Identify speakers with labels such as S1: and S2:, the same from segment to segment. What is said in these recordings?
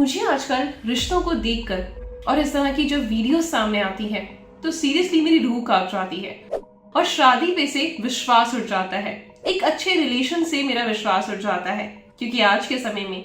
S1: मुझे आजकल रिश्तों को देखकर और इस तरह की जो वीडियो सामने आती है तो सीरियसली मेरी रूह कांप जाती है और शादी पे से विश्वास उठ जाता है। एक अच्छे रिलेशन से मेरा विश्वास उठ जाता है, क्योंकि आज के समय में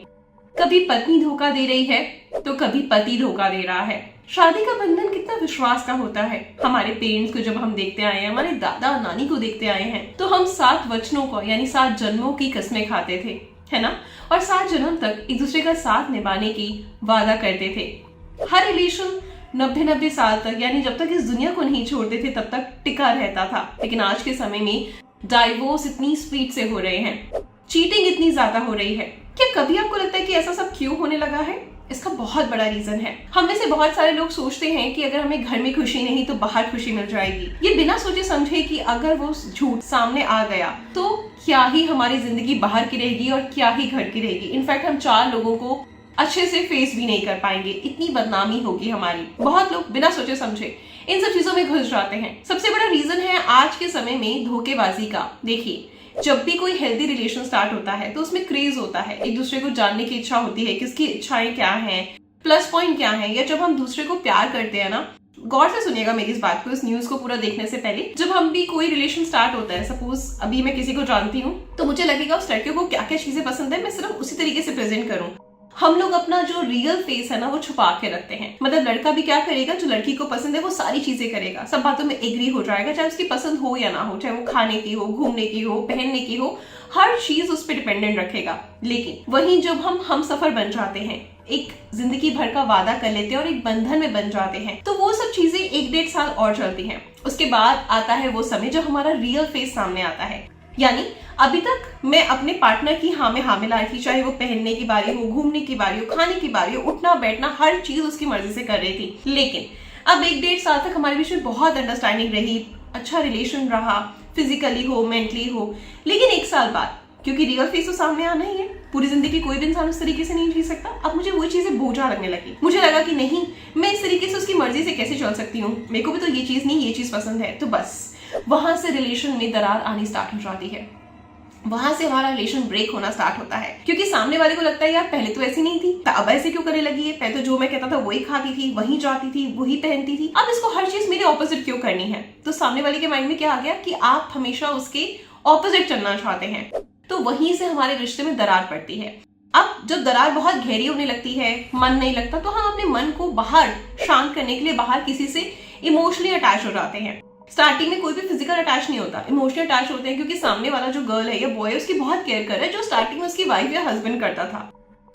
S1: कभी पत्नी धोखा दे रही है तो कभी पति धोखा दे रहा है। शादी का बंधन कितना विश्वास का होता है। हमारे पेरेंट्स को जब हम देखते आए हैं, हमारे दादा नानी को देखते आए हैं, तो हम 7 वचनों को यानी 7 जन्मों की कस्में खाते थे, है ना, और 7 जन्म तक एक दूसरे का साथ निभाने की वादा करते थे। हर रिलेशन 90 साल तक, यानी जब तक इस दुनिया को नहीं छोड़ते थे तब तक टिका रहता था। लेकिन आज के समय में डाइवोर्स इतनी स्पीड से हो रहे हैं, चीटिंग इतनी ज्यादा हो रही है। क्या कभी आपको लगता है कि ऐसा सब क्यों होने लगा है? इसका बहुत बड़ा रीजन है। हम में से बहुत सारे लोग सोचते हैं कि अगर हमें घर में खुशी नहीं तो बाहर खुशी मिल जाएगी। ये बिना सोचे समझे कि अगर वो झूठ सामने आ गया तो क्या ही हमारी जिंदगी बाहर की रहेगी और क्या ही घर की रहेगी। इनफैक्ट हम 4 लोगों को अच्छे से फेस भी नहीं कर पाएंगे, इतनी बदनामी होगी हमारी। बहुत लोग बिना सोचे समझे इन सब चीजों में घुस जाते हैं। सबसे बड़ा रीजन है आज के समय में धोखेबाजी का। देखिए, जब भी कोई हेल्दी रिलेशन स्टार्ट होता है तो उसमें क्रेज होता है, एक दूसरे को जानने की इच्छा होती है, किसकी इच्छाएं क्या हैं, प्लस पॉइंट क्या है। या जब हम दूसरे को प्यार करते हैं ना, गौर से सुनिएगा मेरी इस बात को, इस न्यूज को पूरा देखने से पहले। जब हम भी कोई रिलेशन स्टार्ट होता है, सपोज अभी मैं किसी को जानती हूँ, तो मुझे लगेगा उस लड़के को क्या क्या चीजें पसंद है, मैं सिर्फ उसी तरीके से प्रेजेंट करूँ। हम लोग अपना जो रियल फेस है ना वो छुपा के रखते हैं। मतलब लड़का भी क्या करेगा, जो लड़की को पसंद है वो सारी चीजें करेगा, सब बातों में एग्री हो जाएगा, चाहे उसकी पसंद हो या ना हो, चाहे वो खाने की हो, घूमने की हो, पहनने की हो, हर चीज उस पर डिपेंडेंट रखेगा। लेकिन वहीं जब हम सफर बन जाते हैं, एक जिंदगी भर का वादा कर लेते हैं और एक बंधन में बन जाते हैं, तो वो सब चीजें 1-1.5 साल और चलती हैं। उसके बाद आता है वो समय जब हमारा रियल फेस सामने आता है। यानी अभी तक मैं अपने पार्टनर की हाँ में हाँ मिला रही थी, चाहे वो पहनने की बारी हो, घूमने की बारी हो, खाने की बारी हो, उठना बैठना, हर चीज उसकी मर्जी से कर रही थी। लेकिन अब 1-1.5 साल तक हमारे बीच में बहुत अंडरस्टैंडिंग रही, अच्छा रिलेशन रहा, फिजिकली हो, मेंटली हो। लेकिन 1 साल बाद, क्योंकि रियल फेस तो सामने आना ही है, पूरी जिंदगी कोई भी इंसान उस तरीके से नहीं जी सकता। अब मुझे वो चीजें बोझा लगने लगी। मुझे लगा कि नहीं, मैं इस तरीके से उसकी मर्जी से कैसे चल सकती हूँ, मेरे को भी तो ये चीज नहीं, ये चीज पसंद है। तो बस वहां से रिलेशन में दरार आनी स्टार्ट हो जाती है, वहां से हमारा रिलेशन ब्रेक होना स्टार्ट होता है। क्योंकि सामने वाले को लगता है यार पहले तो ऐसी नहीं थी, तो अब ऐसे क्यों करने लगी है, पहले तो जो मैं कहता था वही खाती थी, वही जाती थी, वही पहनती थी, अब इसको हर चीज मेरे ऑपोजिट क्यों करनी है। तो सामने वाले के माइंड में क्या आ गया कि आप हमेशा उसके ऑपोजिट चलना चाहते हैं। तो वहीं से हमारे रिश्ते में दरार पड़ती है। अब जब दरार बहुत गहरी होने लगती है, मन नहीं लगता, तो हम अपने मन को बाहर शांत करने के लिए बाहर किसी से इमोशनली अटैच हो जाते हैं। स्टार्टिंग में कोई भी फिजिकल अटैच नहीं होता, इमोशनल अटैच होते हैं, क्योंकि सामने वाला जो गर्ल है या बॉय है उसकी बहुत केयर कर रहा है, जो स्टार्टिंग में उसकी वाइफ या हस्बैंड करता था।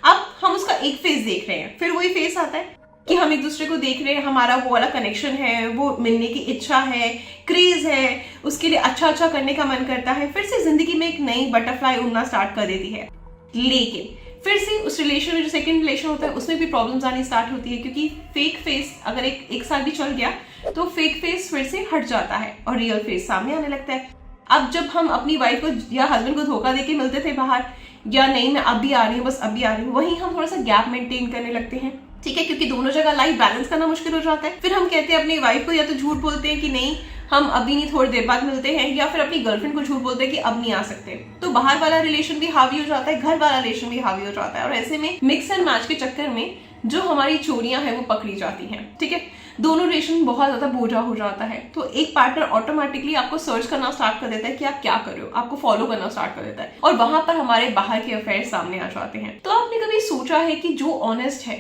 S1: अब हम उसका एक फेस देख रहे हैं, फिर वही फेस आता है कि हम एक दूसरे को देख रहे हैं, हमारा वो वाला कनेक्शन है, वो मिलने की इच्छा है, क्रेज है, उसके लिए अच्छा अच्छा करने का मन करता है। फिर से जिंदगी में एक नई बटरफ्लाई उड़ना स्टार्ट कर देती है। लेकिन फिर से उस रिलेशन में, जो सेकंड रिलेशन होता है, उसमें भी प्रॉब्लम्स आनी स्टार्ट होती है, क्योंकि फेक फेस अगर एक साल भी चल गया तो फेक फेस फिर से हट जाता है और रियल फेस सामने आने लगता है। अब जब हम अपनी वाइफ को या हस्बैंड को धोखा देके मिलते थे बाहर, या नहीं मैं अब भी आ रही हूँ, बस अब भी आ रही हूँ, वहीं हम थोड़ा सा गैप मेंटेन करने लगते हैं। ठीक है, क्योंकि दोनों जगह लाइफ बैलेंस करना मुश्किल हो जाता है। फिर हम कहते हैं अपनी वाइफ को, या तो झूठ बोलते हैं कि नहीं हम अभी नहीं, थोड़ी देर बाद मिलते हैं, या फिर अपनी गर्लफ्रेंड को झूठ बोलते हैं कि अब नहीं आ सकते। तो बाहर वाला रिलेशन भी हावी हो जाता है, घर वाला रिलेशन भी हावी हो जाता है, और ऐसे में मिक्स एंड मैच के चक्कर में जो हमारी चोरियां हैं वो पकड़ी जाती हैं। ठीक है, दोनों रिलेशन बहुत ज्यादा बोझा हो जाता है। तो एक पार्टनर ऑटोमेटिकली आपको सर्च करना स्टार्ट कर देता है कि आप क्या कर रहे हो, आपको फॉलो करना स्टार्ट कर देता है, और वहां पर हमारे बाहर के अफेयर सामने आ जाते हैं। तो आपने कभी सोचा है कि जो ऑनेस्ट है,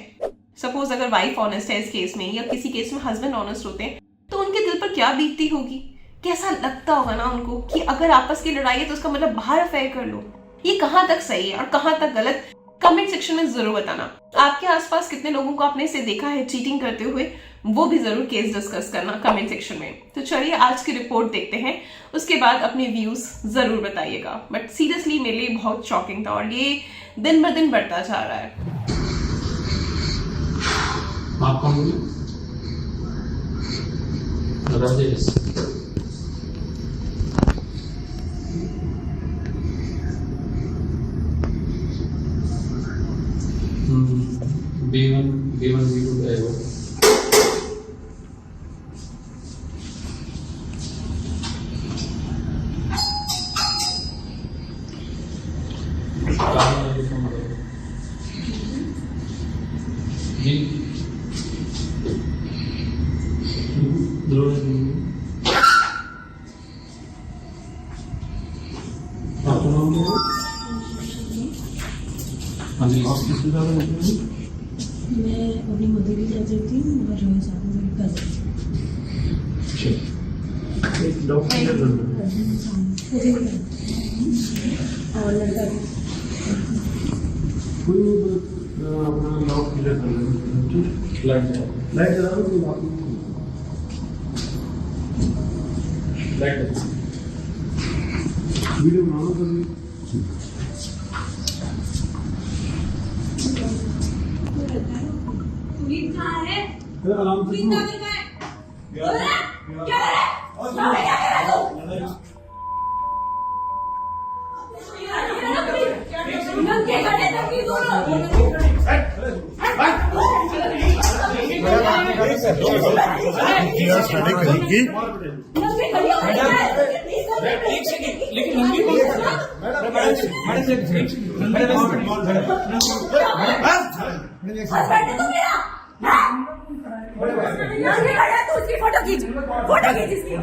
S1: सपोज अगर वाइफ ऑनेस्ट है इस केस में, या किसी केस में हस्बैंड ऑनेस्ट होते हैं, तो उनके दिल पर क्या बीतती होगी, कैसा लगता होगा ना उनको कि अगर आपस की लड़ाई है तो उसका मतलब बाहर अफेयर कर लो। ये कहाँ तक सही है और कहाँ तक गलत, कमेंट सेक्शन में जरूर बताना। आपके आसपास कितने लोगों को आपने इसे देखा है चीटिंग करते हुए, वो भी जरूर केस डिस्कस करना कमेंट सेक्शन में। तो चलिए आज की रिपोर्ट देखते हैं, उसके बाद अपने व्यूज जरूर बताइएगा। बट सीरियसली मेरे लिए बहुत शॉकिंग था, और ये दिन ब दिन बढ़ता जा रहा है।
S2: आप कौन बोले? राजेश। B1 B2 है वो। जी आपका नाम क्या है? हाँ जी आप किस जगह रहते हैं?
S3: मैं अपनी मदर की साथ रहती हूँ और साथ में मेरी कजन
S2: एक डॉक्टर
S3: और लड़का भी।
S2: कोई अपना लॉक क्लियर कर लेंगे लाइट जला दो कोई बात नहीं लाइट वीडियो बनाना कभी
S3: कहाँ है?
S2: आराम से
S3: क्या कर रहा है? क्या कर रहा है? क्या कर रहा है तू? नंगे खड़े नंगी दोनों। नंगे खड़ी हो गई है।
S4: लेकिन लंबी
S3: बस बैठे तुम मेरा। नंगे खड़े तू उसकी फोटो खींच इसकी।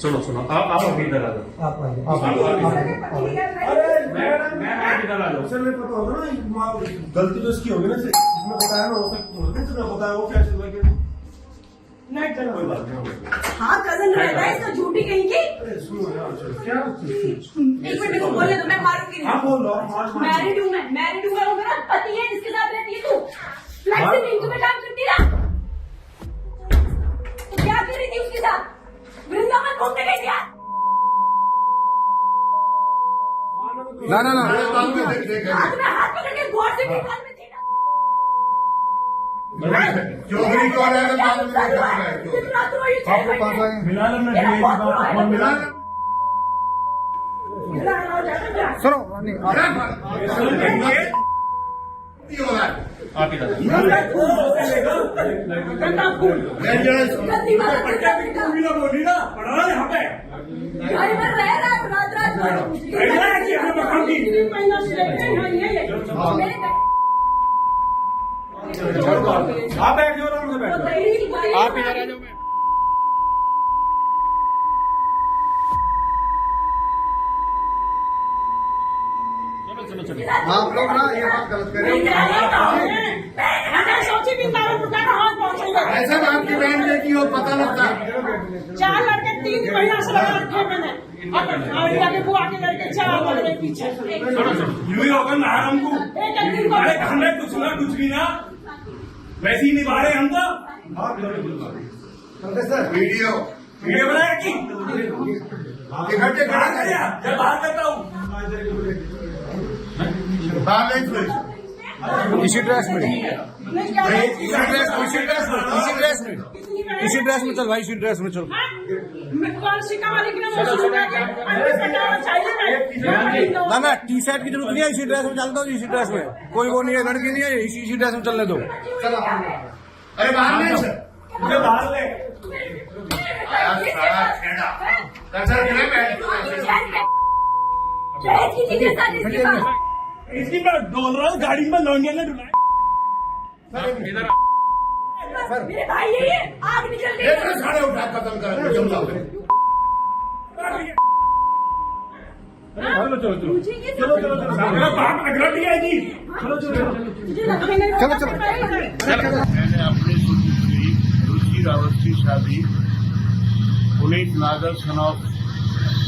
S4: सुनो सुनो आप अभी इधर आ जाओ
S5: सर मेरे पता होगा ना गलती तो इसकी होगी ना इसने बताया ना हो सकता बताया वो क्या चल रहा है नहीं चलो कोई बात नहीं
S3: हाँ कजन रहता है इसका झूठी कहीं की।
S5: अरे सुनो यार क्या
S3: एक मिनट मेरे को बोलने दो मैं मारूंगी
S5: हाँ
S3: नहीं।
S5: बोल रहा हूँ
S3: मैरिड हूँ मैं वो मेरा पति है जिसके साथ रहती है तू। फ्लेक्सी लिंक में काम करती ना तो क्या कर रही थी उसके साथ? वृंदावन घूमने गई थी यार।
S6: ना ना ना
S3: हाथ में हाथ पकड़ के गौर से निकाल में थी ना।
S6: चौधरी कौन है? आपको कौन सा है?
S5: मिला मिला
S6: सुनो नहीं
S4: आप इधर
S5: बोली ना पढ़ा यहाँ पे आप बैठ जाओ आराम से बैठ जाओ
S6: आप इधर आ जाओ। आप लोग ना ये बात गलत कर रहे हो।
S3: सोची भी
S6: ऐसा आपकी बहन बेटी हो पता लगता।
S3: 4 लड़के 3 महीना से लगा रखे मैंने आगे बुआ के लड़के 4 लड़के पीछे
S5: यूं ही होगा ना हमको अरे हमें कुछ भी ना वैसे ही निभा रहे हम तो
S6: वीडियो
S5: वीडियो बनाया कि
S6: इकट्ठे करा कर
S5: जब बाहर करता हूँ
S6: इसी ड्रेस में इसी ड्रेस में चल भाई इसी ड्रेस में चल। ना ना टी शर्ट की जरूरत नहीं है इसी ड्रेस में चल दो इसी ड्रेस में कोई वो नहीं है लड़की नहीं है इसी ड्रेस में चलने दो। अरे बाहर नहीं
S5: मुझे बाहर ले इसकी मैं डोल रहा हूँ गाड़ी में लौंडिया ने ढुलाया
S3: मेरे भाई ये आग निकल गई।
S6: साढ़े उठा खत्म कर
S5: चलो मेरा बाप अगला दिया जी चलो
S7: मैंने अपनी सुपुत्री रुचि रावत की शादी पुनीत नागर सन ऑफ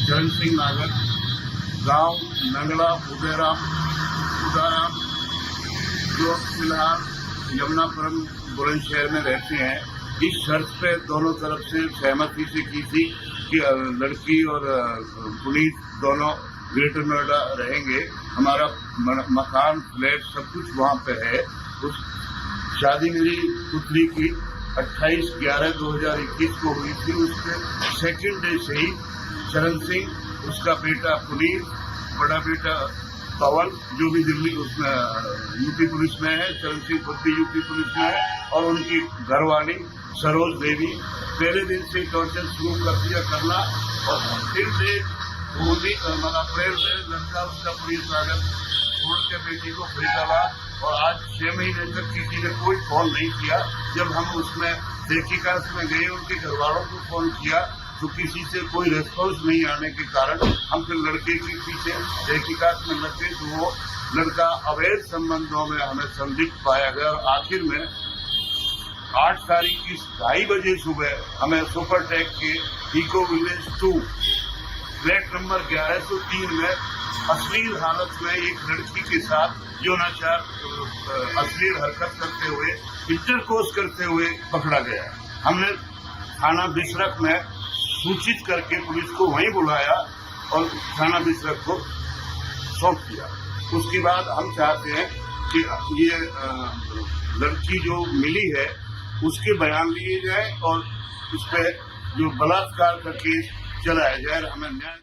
S7: चरण सिंह नागर गांव नंगला उदाराम जो फिलहाल यमुनापुरम बुलंदशहर में रहते हैं इस शर्त पे दोनों तरफ से सहमति से की थी कि लड़की और पुनीत दोनों ग्रेटर नोएडा रहेंगे। हमारा मकान फ्लैट सब कुछ वहाँ पे है। उस शादी मेरी पुत्री की 28/11/2021 को हुई थी। उसके सेकंड डे से ही चरण सिंह उसका बेटा पुनीत बड़ा बेटा पवन जो भी दिल्ली उसमें यूपी पुलिस में है, चरण सिंह खुद भी यूपी पुलिस में है और उनकी घरवाली सरोज देवी पहले दिन से टॉर्चर शुरू कर दिया करना और फिर से अप्रैल में लड़का उसका पुलिस आकर छोड़ के बेटी को फरीदाबाद, और आज 6 महीने तक किसी ने कोई फोन नहीं किया। जब हम उसमें तहकीकात में गए, उनके घर वालों को फोन किया तो किसी से कोई रेस्पॉन्स नहीं आने के कारण हम फिर लड़के के पीछे तहकीकात में लगे, तो वो लड़का अवैध संबंधों में हमें संदिग्ध पाया गया। और आखिर में 8 तारीख की 2:30 बजे सुबह हमें सुपरटेक के इको विलेज 2 फ्लैट नंबर 1103 में अश्लील हालत में एक लड़की के साथ यौनाचार अश्लील हरकत करते हुए, इंटरकोर्स करते हुए पकड़ा गया। हमने थाना बिसरख में सूचित करके पुलिस को वहीं बुलाया और थाना बिसरख को सौंप दिया। उसके बाद हम चाहते हैं कि ये लड़की जो मिली है उसके बयान लिए जाए और उस पर जो बलात्कार का केस चलाया जाए। हमें न्याय